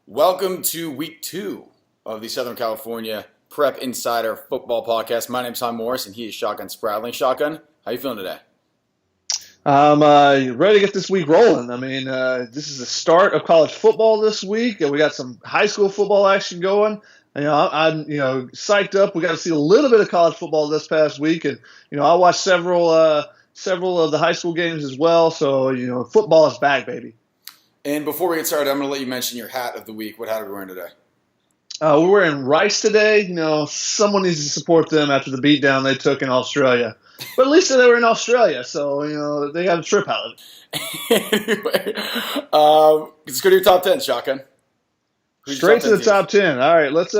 Welcome to week 2 of the Southern California Prep Insider Football Podcast. My name's Tom Morris, and he is Shotgun Spradling. Shotgun, how you feeling today? I'm ready to get this week rolling. This is the start of college football this week, and we got some high school football action going. I'm psyched up. We got to see a little bit of college football this past week, and I watched several of the high school games as well. So football is back, baby. And before we get started, I'm going to let you mention your hat of the week. What hat are we wearing today? We're wearing Rice today. Someone needs to support them after the beatdown they took in Australia. But at least they were in Australia, so they got a trip out of it. Anyway, let's go to your top 10, Shotgun. Straight to the top 10. All right, let's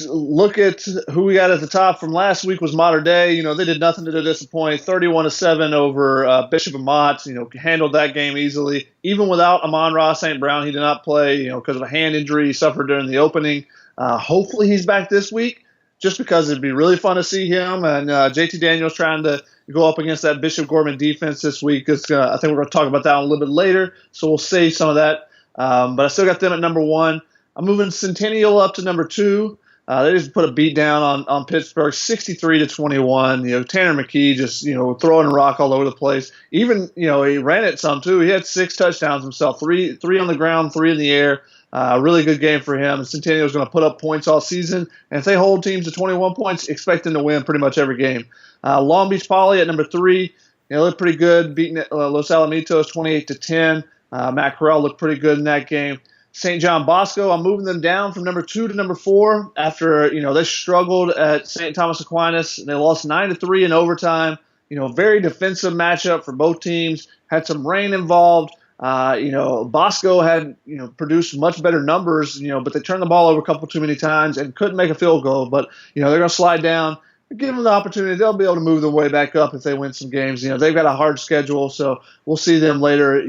look at who we got at the top from last week. Was Mater Dei. They did nothing to disappoint. 31-7 over Bishop and Mott. Handled that game easily. Even without Amon-Ra St. Brown, he did not play. Because of a hand injury he suffered during the opening. Hopefully he's back this week, just because it'd be really fun to see him. And JT Daniels trying to go up against that Bishop Gorman defense this week. I think we're going to talk about that a little bit later, so we'll save some of that. But I still got them at number 1. I'm moving Centennial up to number 2. They just put a beat down on Pittsburgh, 63-21. Tanner McKee just throwing a rock all over the place. Even he ran it some too. He had 6 touchdowns himself, three on the ground, 3 in the air. Really good game for him. And Centennial is going to put up points all season. And if they hold teams to 21 points, expect them to win pretty much every game. Long Beach Poly at number 3. Looked pretty good, beating Los Alamitos 28-10. Matt Corral looked pretty good in that game. St. John Bosco, I'm moving them down from number 2 to number 4 after, they struggled at St. Thomas Aquinas. They lost 9-3 in overtime. Very defensive matchup for both teams. Had some rain involved. Bosco had, produced much better numbers, but they turned the ball over a couple too many times and couldn't make a field goal. But, they're going to slide down. Give them the opportunity. They'll be able to move their way back up if they win some games. They've got a hard schedule, so we'll see them later,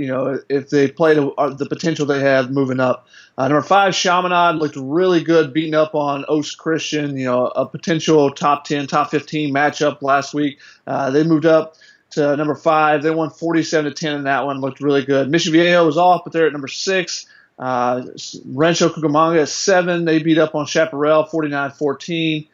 if they play to the potential they have moving up. Number 5, Chaminade looked really good, beating up on Oaks Christian, a potential top 10, top 15 matchup last week. They moved up to number 5. They won 47-10 in that one. Looked really good. Mission Viejo was off, but they're at number 6. Rancho Cucamonga at 7. They beat up on Chaparral 49-14.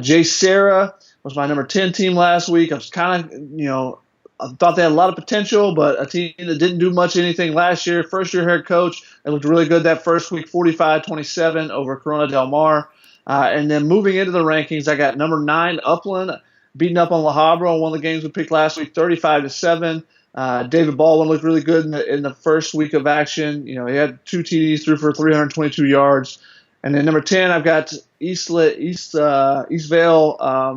Jay Serra was my number 10 team last week. I was kind of, I thought they had a lot of potential, but a team that didn't do much anything last year. First-year head coach. They looked really good that first week, 45-27 over Corona Del Mar. And then moving into the rankings, I got number 9, Upland, beating up on La Habra on one of the games we picked last week, 35-7. David Baldwin looked really good in the first week of action. He had 2 TDs, threw for 322 yards. And then number 10, I've got Eastvale,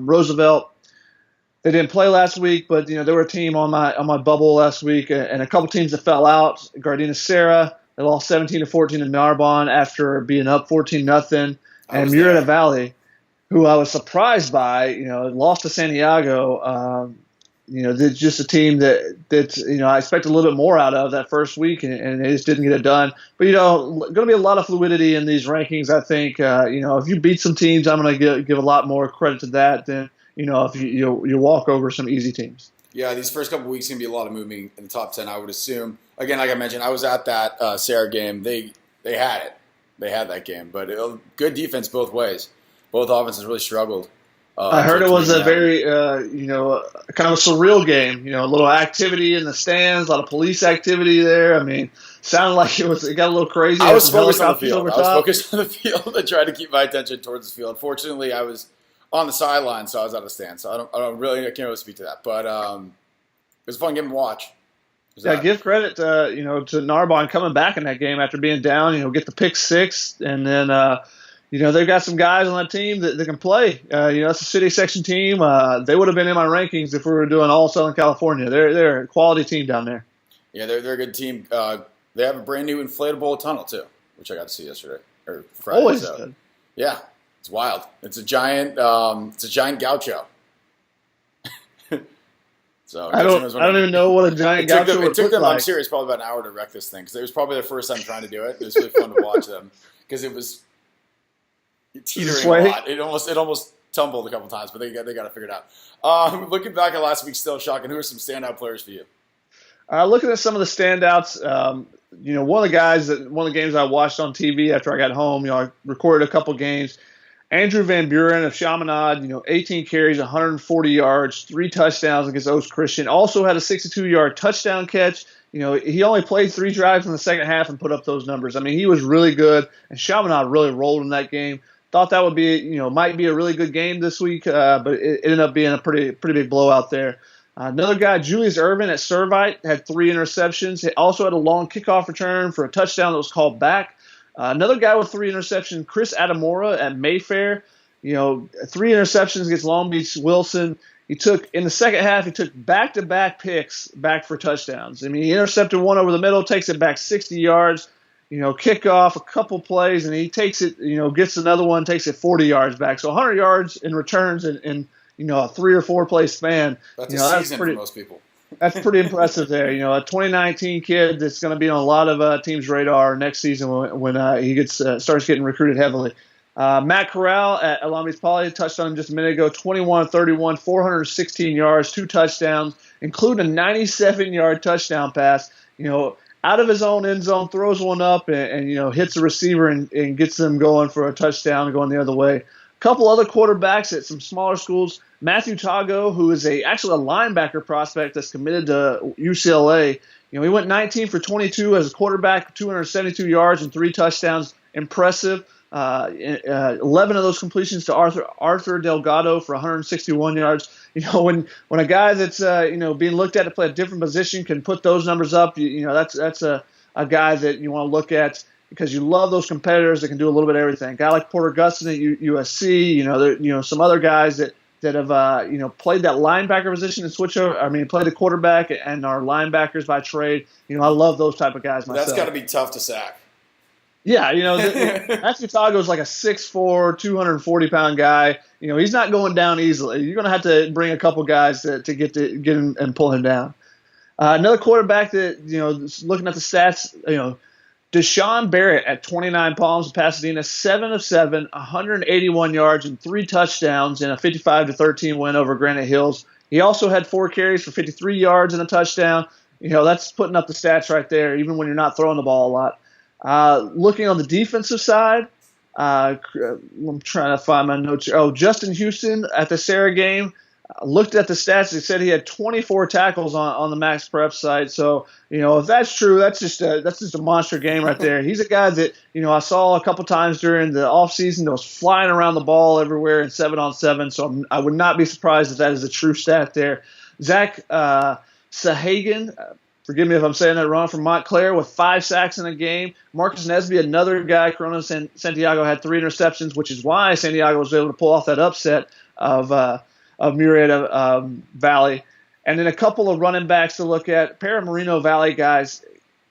Roosevelt. They didn't play last week, but they were a team on my bubble last week, and a couple teams that fell out. Gardena Serra, they lost 17-14 in Narbonne after being up 14-0, and Murrieta Valley, who I was surprised by, lost to Santiago. They're just a team that I expect a little bit more out of that first week, and they just didn't get it done. But, going to be a lot of fluidity in these rankings, I think. If you beat some teams, I'm going to give a lot more credit to that than, if you walk over some easy teams. Yeah, these first couple weeks going to be a lot of moving in the top 10, I would assume. Again, like I mentioned, I was at that Sarah game. They had it. They had that game. But good defense both ways. Both offenses really struggled. I heard it was a very, kind of a surreal game. A little activity in the stands, a lot of police activity there. Sounded like it got a little crazy. I was focused on the field. I tried to keep my attention towards the field. Fortunately, I was on the sideline, so I was out of stand. So I can't really speak to that. But it was a fun game to watch. Give credit to Narbonne coming back in that game after being down. Get the pick 6, and then. They've got some guys on that team that can play. It's a city section team. They would have been in my rankings if we were doing all Southern California. They're a quality team down there. Yeah, they're a good team. They have a brand new inflatable tunnel too, which I got to see yesterday or Friday. Always good. Yeah, it's wild. It's a giant gaucho. So I don't even know what a giant gaucho would took look them, like. I'm serious, probably about an hour to wreck this thing because it was probably their first time trying to do it. It was really fun to watch them because it was teetering a lot. It almost tumbled a couple times, but they got to figure it out. Looking back at last week's still shocking. Who are some standout players for you? Looking at some of the standouts, one of the games I watched on TV after I got home, I recorded a couple games. Andrew Van Buren of Chaminade, 18 carries, 140 yards, 3 touchdowns against Oaks Christian. Also had a 62-yard touchdown catch. He only played 3 drives in the second half and put up those numbers. I mean, he was really good, and Chaminade really rolled in that game. Thought that would be, might be a really good game this week, but it ended up being a pretty big blowout there. Another guy, Julius Irvin at Servite, had 3 interceptions. He also had a long kickoff return for a touchdown that was called back. Another guy with 3 interceptions, Chris Adamora at Mayfair. 3 interceptions against Long Beach Wilson. In the second half, he took back-to-back picks back for touchdowns. I mean, he intercepted one over the middle, takes it back 60 yards, kickoff, a couple plays, and he takes it, gets another one, takes it 40 yards back. So 100 yards in returns in a 3 or 4 play span. That's a season for most people. That's pretty impressive there. A 2019 kid that's going to be on a lot of teams' radar next season when he starts getting recruited heavily. Matt Corral at Long Beach Poly touched on him just a minute ago. 21-31, 416 yards, 2 touchdowns, including a 97-yard touchdown pass. Out of his own end zone, throws one up and hits the receiver and gets them going for a touchdown going the other way. A couple other quarterbacks at some smaller schools. Matthew Tago, who is actually a linebacker prospect that's committed to UCLA. He went 19 for 22 as a quarterback, 272 yards and 3 touchdowns. Impressive. 11 of those completions to Arthur Delgado for 161 yards. When a guy that's being looked at to play a different position can put those numbers up, that's a guy that you want to look at because you love those competitors that can do a little bit of everything. A guy like Porter Gustin at USC, some other guys that have played that linebacker position and switch over. I mean, play the quarterback and are linebackers by trade. I love those type of guys myself. That's got to be tough to sack. Yeah, Matthew Tago is like a 6'4", 240-pound guy. He's not going down easily. You're going to have to bring a couple guys to get him and pull him down. Another quarterback that, looking at the stats, Deshaun Barrett at 29 Palms in Pasadena, 7 of 7, 181 yards and 3 touchdowns in a 55-13 win over Granite Hills. He also had 4 carries for 53 yards and a touchdown. That's putting up the stats right there, even when you're not throwing the ball a lot. Looking on the defensive side, I'm trying to find my notes here. Justin Houston at the Sarah game. Looked at the stats. They said he had 24 tackles on the Max Prep site. So, if that's true, that's just a monster game right there. He's a guy that, I saw a couple times during the offseason that was flying around the ball everywhere in 7-on-7. So I would not be surprised if that is a true stat there. Zach Sahagan, forgive me if I'm saying that wrong, from Montclair with 5 sacks in a game. Marcus Nesby, another guy, Corona Santiago, had 3 interceptions, which is why Santiago was able to pull off that upset of Murrieta Valley. And then a couple of running backs to look at. Paramarino Valley guys,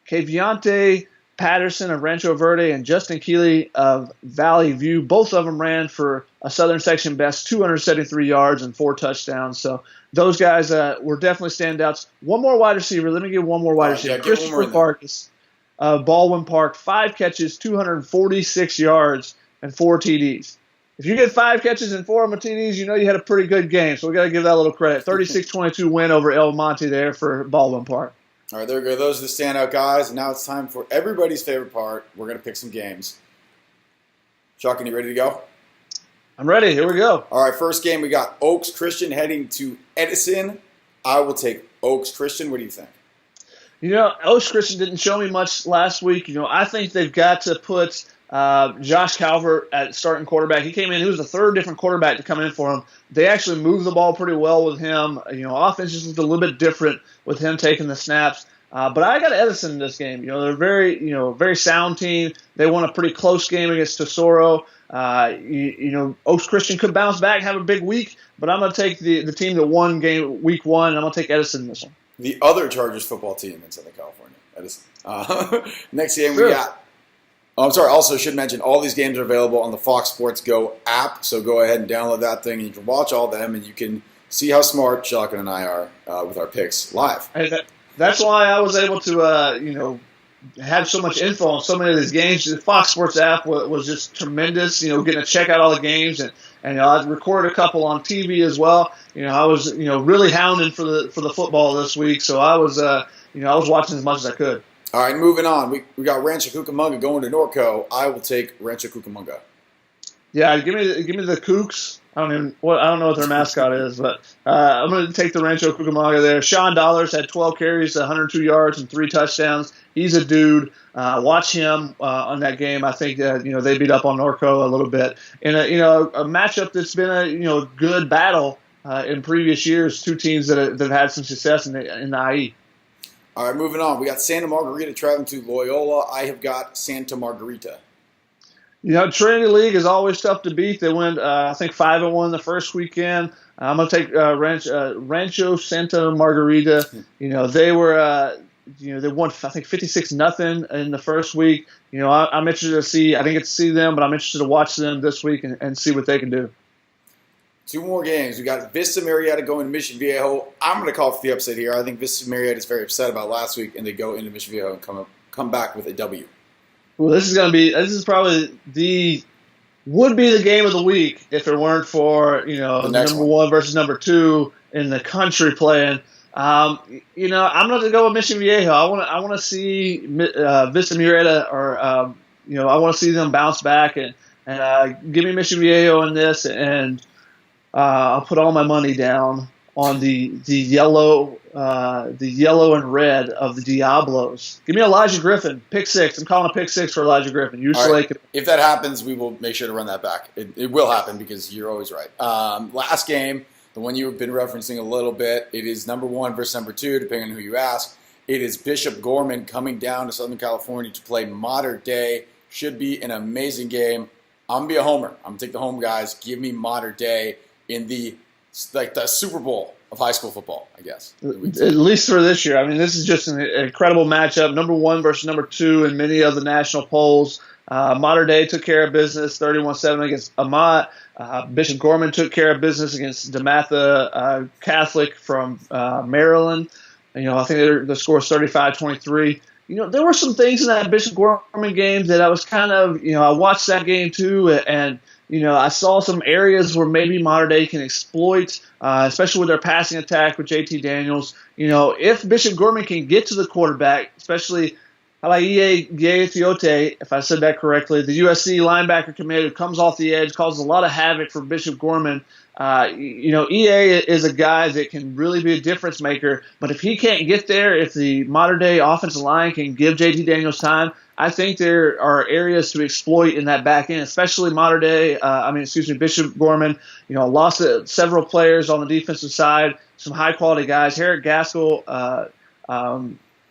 Keviante Patterson of Rancho Verde and Justin Keeley of Valley View. Both of them ran for a Southern Section best, 273 yards and 4 touchdowns. So those guys were definitely standouts. One more wide receiver. Let me give one more wide receiver. Yeah, Christopher Farkas of Baldwin Park, 5 catches, 246 yards, and 4 TDs. If you get 5 catches and 4 of them TDs, you had a pretty good game. So we got to give that a little credit. 36-22 win over El Monte there for Baldwin Park. All right, there we go. Those are the standout guys. And now it's time for everybody's favorite part. We're going to pick some games. Chuck, you ready to go? I'm ready. Here we go. All right, first game, we got Oaks Christian heading to Edison. I will take Oaks Christian. What do you think? Oaks Christian didn't show me much last week. I think they've got to put Josh Calvert at starting quarterback. He came in. He was the 3rd different quarterback to come in for him. They actually moved the ball pretty well with him. Offense just looked a little bit different with him taking the snaps. But I got Edison in this game. They're very sound team. They won a pretty close game against Tesoro. Oaks Christian could bounce back, have a big week, but I'm going to take the team that won game week 1, and I'm going to take Edison in this one. The other Chargers football team in Southern California, Edison. Next game we got. Oh, I'm sorry. Also, should mention all these games are available on the Fox Sports Go app. So go ahead and download that thing, and you can watch all of them, and you can see how smart Shotgun and I are with our picks live. Hey, that's why I was able to, have so much info on so many of these games. The Fox Sports app was just tremendous. Getting to check out all the games, and I recorded a couple on TV as well. I was really hounding for the football this week, so I was watching as much as I could. All right, moving on. We got Rancho Cucamonga going to Norco. I will take Rancho Cucamonga. Yeah, give me the Cougs. I don't know what their mascot is, but I'm going to take the Rancho Cucamonga there. Sean Dollars had 12 carries, 102 yards, and 3 touchdowns. He's a dude. Watch him on that game. I think they beat up on Norco a little bit in a matchup that's been a good battle in previous years. Two teams that have had some success in the IE. All right, moving on. We got Santa Margarita traveling to Loyola. I have got Santa Margarita. Trinity League is always tough to beat. They went, I think, 5-1 the first weekend. I'm going to take Rancho Santa Margarita. They were, they won, I think, 56-0 in the first week. I'm interested to see. I didn't get to see them, but I'm interested to watch them this week and see what they can do. 2 more games. We got Vista Murrieta going to Mission Viejo. I'm going to call for the upset here. I think Vista Murrieta is very upset about last week, and they go into Mission Viejo and come back with a W. Well, this is probably would be the game of the week if it weren't for number 1 versus number 2 in the country playing. I'm going to go with Mission Viejo. I want to see Vista Murrieta, or I want to see them bounce back and give me Mission Viejo in this, and I'll put all my money down on the yellow and red of the Diablos. Give me Elijah Griffin, pick 6. I'm calling a pick 6 for Elijah Griffin. Right. If that happens, we will make sure to run that back. It will happen because you're always right. Last game, the one you've been referencing a little bit, it is number 1 versus number 2, depending on who you ask. It is Bishop Gorman coming down to Southern California to play Mater Dei. Should be an amazing game. I'm going to be a homer. I'm going to take the home guys. Give me Mater Dei in the Super Bowl of high school football, I guess. At least for this year. I mean, this is just an incredible matchup. Number 1 versus number 2 in many of the national polls. Mater Dei took care of business 31-7 against Amat. Bishop Gorman took care of business against DeMatha Catholic from Maryland. I think the score is 35-23. There were some things in that Bishop Gorman game that I was kind of, I watched that game too, and I saw some areas where maybe Mater Dei can exploit, especially with their passing attack with JT Daniels. If Bishop Gorman can get to the quarterback, especially Hawaii Gaetiote, if I said that correctly, the USC linebacker commit who comes off the edge, causes a lot of havoc for Bishop Gorman. EA is a guy that can really be a difference maker, but if he can't get there, if the Mater Dei offensive line can give JT Daniels time, I think there are areas to exploit in that back end, especially Bishop Gorman. Lost several players on the defensive side, some high quality guys. Herrick Gaskell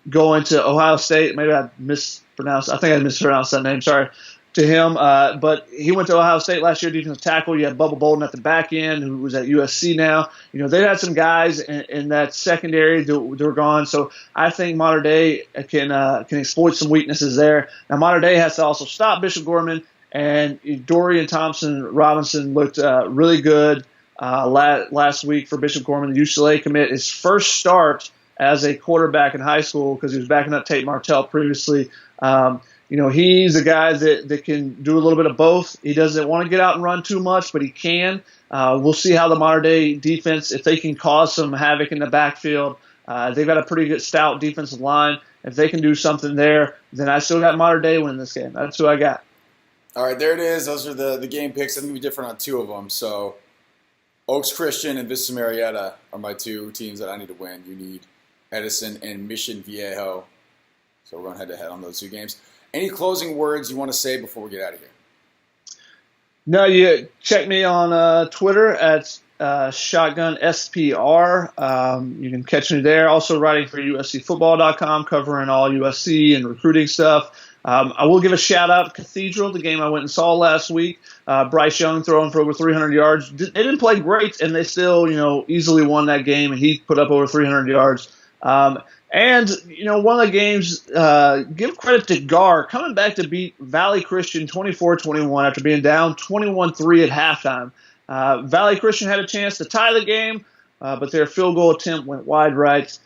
going to Ohio State. Maybe I mispronounced that name. Sorry to him. But he went to Ohio State last year, defensive tackle. You had Bubba Bolden at the back end, who was at USC now. They had some guys in that secondary that were gone. So I think Mater Dei can exploit some weaknesses there. Now Mater Dei has to also stop Bishop Gorman, and Dorian Thompson-Robinson looked really good last week for Bishop Gorman, the UCLA commit. His first start as a quarterback in high school, because he was backing up Tate Martell previously. He's a guy that can do a little bit of both. He doesn't want to get out and run too much, but he can. We'll see how the Mater Dei defense, if they can cause some havoc in the backfield. They've got a pretty good stout defensive line. If they can do something there, then I still got Mater Dei winning this game. That's who I got. All right, there it is. Those are the game picks. I think we'll be different on 2 of them. So Oaks Christian and Vista Murrieta are my 2 teams that I need to win. You need Edison and Mission Viejo. So we're going head-to-head on those 2 games. Any closing words you want to say before we get out of here? No, you check me on Twitter at ShotgunSPR. You can catch me there. Also writing for USCFootball.com, covering all USC and recruiting stuff. I will give a shout-out to Cathedral, the game I went and saw last week. Bryce Young throwing for over 300 yards. They didn't play great, and they still, easily won that game, and he put up over 300 yards. And, one of the games, give credit to Gar coming back to beat Valley Christian 24-21 after being down 21-3 at halftime. Valley Christian had a chance to tie the game, but their field goal attempt went wide right.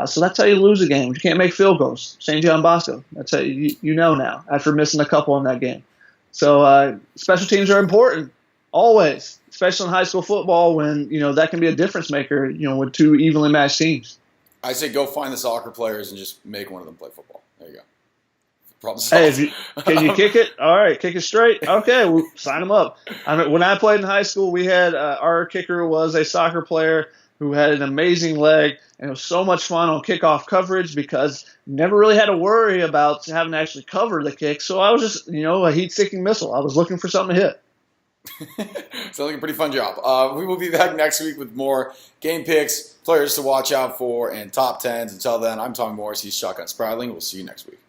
So that's how you lose a game. You can't make field goals. St. John Bosco. That's how you know now after missing a couple in that game. So special teams are important always, especially in high school football when, that can be a difference maker, with 2 evenly matched teams. I say go find the soccer players and just make one of them play football. There you go. Problem solved. Hey, can you kick it? All right, kick it straight. Okay, we'll sign him up. I mean, when I played in high school, we had our kicker was a soccer player who had an amazing leg, and it was so much fun on kickoff coverage because never really had to worry about having to actually cover the kick. So I was just, a heat-seeking missile. I was looking for something to hit. Sounds like a pretty fun job. We will be back next week with more game picks, players to watch out for, and top tens. Until then, I'm Tom Morris. He's Shotgun Spratling. We'll see you next week.